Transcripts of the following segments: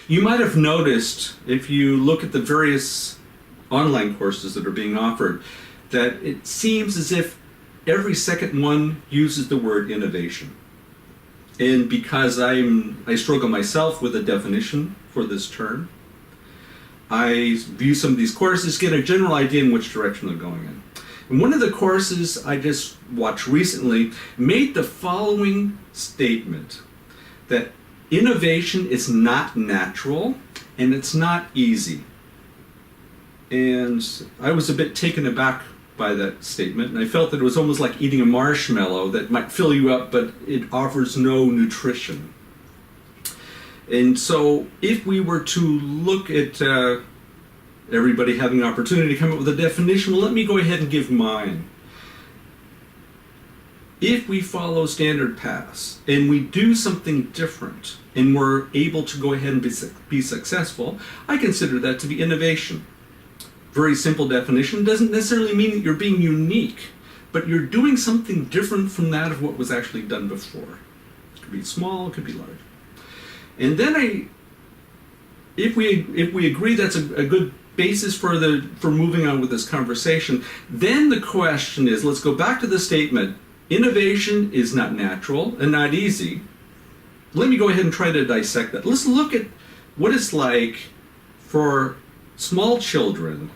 You might have noticed, if you look at the various online courses that are being offered, that it seems as if every second one uses the word innovation. And because I struggle myself with a definition for this term, I view some of these courses, get a general idea in which direction they're going in. And one of the courses I just watched recently made the following statement, that innovation is not natural and it's not easy. And I was a bit taken aback by that statement, and I felt that it was almost like eating a marshmallow that might fill you up, but it offers no nutrition. And so if we were to look at everybody having an opportunity to come up with a definition, well, let me go ahead and give mine. If we follow standard paths and we do something different and we're able to go ahead and be successful, I consider that to be innovation. Very simple definition. Doesn't necessarily mean that you're being unique, but you're doing something different from that of what was actually done before. It could be small, it could be large. And then if we agree that's a good basis for moving on with this conversation, then the question is, let's go back to the statement, innovation is not natural and not easy. Let me go ahead and try to dissect that. Let's look at what it's like for small children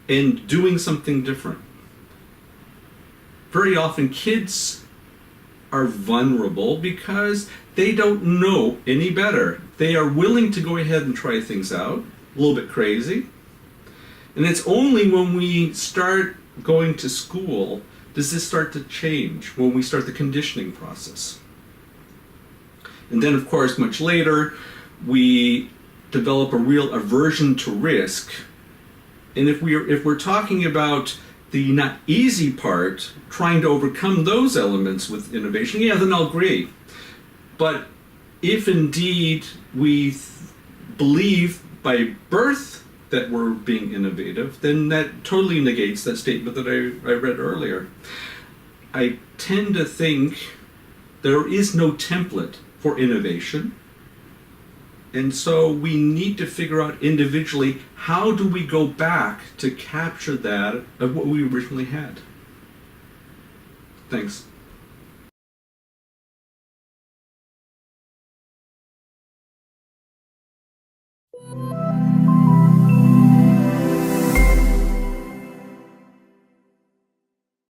in doing something different. Very often kids are vulnerable because they don't know any better. They are willing to go ahead and try things out, a little bit crazy. And it's only when we start going to school does this start to change, when we start the conditioning process. And then, of course, much later, we develop a real aversion to risk. And if we're talking about the not easy part, trying to overcome those elements with innovation, yeah, then I'll agree. But if indeed we believe by birth that we're being innovative, then that totally negates that statement that I read earlier. I tend to think there is no template for innovation. And so we need to figure out individually, how do we go back to capture that of what we originally had? Thanks.